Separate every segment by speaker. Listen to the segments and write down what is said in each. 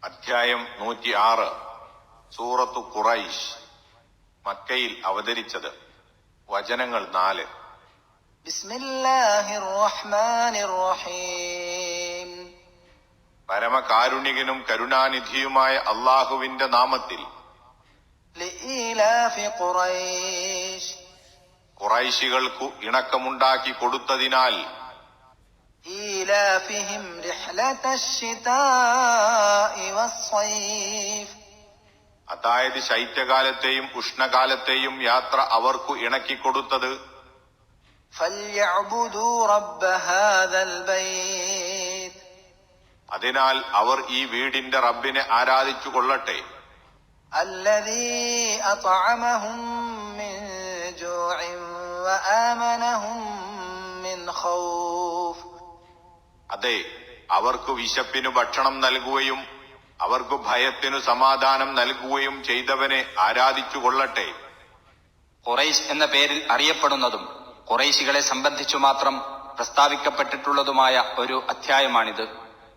Speaker 1: അധ്യായം 106 സൂറത്തു ഖുറൈശ്. മക്കയിൽ അവതരിച്ചത്. വചനങ്ങൾ 4.
Speaker 2: ബിസ്മില്ലാഹിർ റഹ്മാനിർ റഹീം.
Speaker 1: പരമകാരുണികനും കരുണാനിധിയുമായ അല്ലാഹുവിന്റെ നാമത്തിൽ.
Speaker 2: ലിഇലാഫി ഖുറൈശ്.
Speaker 1: ഖുറൈശികൾക്കു ഇണക്കമുണ്ടാക്കി കൊടുത്തതിനാൽ.
Speaker 2: ഈലാഫിഹിം റിഹ്ലതശ് ശിതാഇ വസ്സൈഫ്.
Speaker 1: അതായത് ശൈത്യകാലത്തെയും ഉഷ്ണകാലത്തെയും യാത്ര അവർക്കു ഇണക്കിക്കൊടുത്തത്.
Speaker 2: ഫൽയഅ്ബുദൂ റബ്ബ ഹാദൽ ബൈത്ത്.
Speaker 1: അതിനാൽ അവർ ഈ വീടിന്റെ റബ്ബിനെ ആരാധിച്ചു കൊള്ളട്ടെ.
Speaker 2: അല്ലദീ അത്അമഹും മിൻ ജൂഇൻ വആമനഹും മിൻ ഖൗഫ്.
Speaker 1: അതെ, അവർക്ക് വിശപ്പിനു ഭക്ഷണം നൽകുകയും അവർക്കു ഭയത്തിനു സമാധാനം നൽകുകയും ചെയ്തവനെ ആരാധിച്ചു കൊള്ളട്ടെ.
Speaker 3: ഖുറൈശ് എന്ന പേരിൽ അറിയപ്പെടുന്നതും ഖുറൈശികളെ സംബന്ധിച്ചു മാത്രം പ്രസ്താവിക്കപ്പെട്ടിട്ടുള്ളതുമായ ഒരു അധ്യായമാണിത്.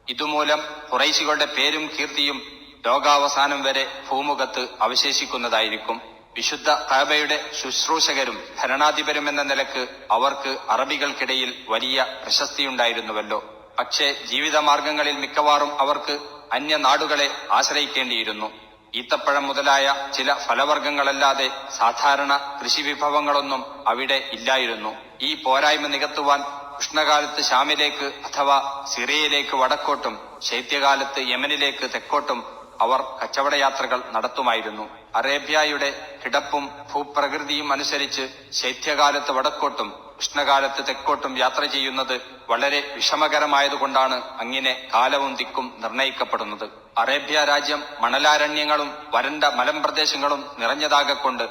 Speaker 3: ഇതുമൂലം ഖുറൈശികളുടെ പേരും കീർത്തിയും ലോകാവസാനം വരെ ഭൂമുഖത്ത് അവശേഷിക്കുന്നതായിരിക്കും. വിശുദ്ധ കഅബയുടെ ശുശ്രൂഷകരും ഭരണാധിപരും എന്ന നിലക്ക് അവർക്ക് അറബികൾക്കിടയിൽ വലിയ പ്രശസ്തിയുണ്ടായിരുന്നുവല്ലോ. പക്ഷേ ജീവിതമാർഗങ്ങളിൽ മിക്കവാറും അവർക്ക് അന്യനാടുകളെ ആശ്രയിക്കേണ്ടിയിരുന്നു. ഈത്തപ്പഴം മുതലായ ചില ഫലവർഗ്ഗങ്ങളല്ലാതെ സാധാരണ കൃഷിവിഭവങ്ങളൊന്നും അവിടെ ഇല്ലായിരുന്നു. ഈ പോരായ്മ നികത്തുവാൻ ഉഷ്ണകാലത്ത് ഷാമിലേക്ക് അഥവാ സിറിയയിലേക്ക് വടക്കോട്ടും ശൈത്യകാലത്ത് യമനിലേക്ക് തെക്കോട്ടും അവർ കച്ചവടയാത്രകൾ നടത്തുമായിരുന്നു. അറേബ്യയുടെ കിടപ്പും ഭൂപ്രകൃതിയും അനുസരിച്ച് ശൈത്യകാലത്ത് വടക്കോട്ടും ഉഷ്ണകാലത്ത് തെക്കോട്ടും യാത്ര ചെയ്യുന്നത് വളരെ വിഷമകരമായതുകൊണ്ടാണ് അങ്ങനെ കാലവും ദിക്കും നിർണയിക്കപ്പെടുന്നത്. അറേബ്യ രാജ്യം മണലാരണ്യങ്ങളും വരണ്ട മലമ്പ്രദേശങ്ങളും നിറഞ്ഞതാകൊണ്ട്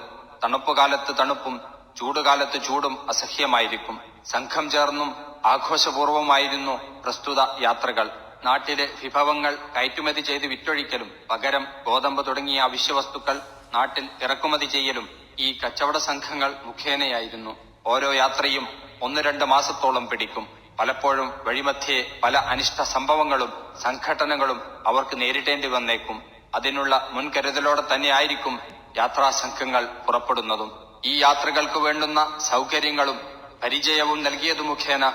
Speaker 3: തണുപ്പുകാലത്ത് തണുപ്പും ചൂടുകാലത്ത് ചൂടും അസഹ്യമായിരിക്കും. സംഘം ചേർന്നും ആഘോഷപൂർവമായിരുന്നു പ്രസ്തുത യാത്രകൾ. നാട്ടിലെ വിഭവങ്ങൾ കയറ്റുമതി ചെയ്ത് വിറ്റൊഴിക്കലും പകരം ഗോതമ്പ് തുടങ്ങിയ അവശ്യവസ്തുക്കൾ നാട്ടിൽ ഇറക്കുമതി ചെയ്യലും ഈ കച്ചവട സംഘങ്ങൾ മുഖേനയായിരുന്നു. ഓരോ യാത്രയും 1-2 മാസത്തോളം പിടിക്കും. പലപ്പോഴും വഴിമധ്യേ പല അനിഷ്ട സംഭവങ്ങളും സംഘടനകളും അവർക്ക് നേരിടേണ്ടി വന്നേക്കും. അതിനുള്ള മുൻകരുതലോടെ തന്നെയായിരിക്കും യാത്രാസംഘങ്ങൾ പുറപ്പെടുന്നതും. ഈ യാത്രകൾക്ക് വേണ്ടുന്ന സൗകര്യങ്ങളും പരിചയവും നൽകിയതു മുഖേന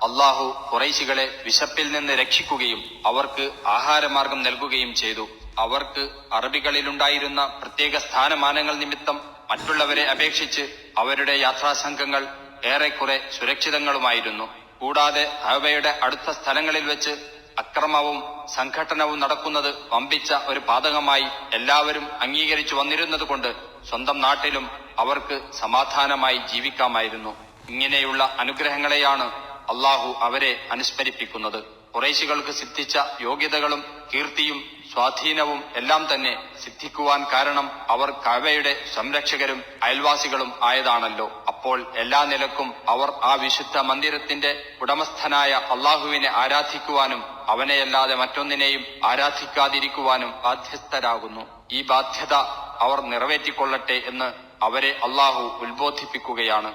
Speaker 3: അള്ളാഹു ഖുറൈശികളെ വിശപ്പിൽ നിന്ന് രക്ഷിക്കുകയും അവർക്ക് ആഹാരമാർഗം നൽകുകയും ചെയ്തു. അവർക്ക് അറബികളിലുണ്ടായിരുന്ന പ്രത്യേക സ്ഥാനമാനങ്ങൾ നിമിത്തം മറ്റുള്ളവരെ അപേക്ഷിച്ച് അവരുടെ യാത്രാസംഘങ്ങൾ ഏറെക്കുറെ സുരക്ഷിതങ്ങളുമായിരുന്നു. കൂടാതെ കഅബയുടെ അടുത്ത സ്ഥലങ്ങളിൽ വെച്ച് അക്രമവും സംഘട്ടനവും നടക്കുന്നത് വമ്പിച്ച ഒരു പാതകമായി എല്ലാവരും അംഗീകരിച്ചു വന്നിരുന്നതുകൊണ്ട് സ്വന്തം നാട്ടിലും അവർക്ക് സമാധാനമായി ജീവിക്കാമായിരുന്നു. ഇങ്ങനെയുള്ള അനുഗ്രഹങ്ങളെയാണ് അള്ളാഹു അവരെ അനുസ്മരിപ്പിക്കുന്നത്. ഖുറൈശികൾക്ക് സിദ്ധിച്ച യോഗ്യതകളും കീർത്തിയും സ്വാധീനവും എല്ലാം തന്നെ സിദ്ധിക്കുവാൻ കാരണം അവർ കഅബയുടെ സംരക്ഷകരും അയൽവാസികളും ആയതാണല്ലോ. അപ്പോൾ എല്ലാ നിലക്കും അവർ ആ വിശുദ്ധ മന്ദിരത്തിന്റെ ഉടമസ്ഥനായ അള്ളാഹുവിനെ ആരാധിക്കുവാനും അവനെയല്ലാതെ മറ്റൊന്നിനെയും ആരാധിക്കാതിരിക്കുവാനും ബാധ്യസ്ഥരാകുന്നു. ഈ ബാധ്യത അവർ നിറവേറ്റിക്കൊള്ളട്ടെ എന്ന് അവരെ അള്ളാഹു ഉത്ബോധിപ്പിക്കുകയാണ്.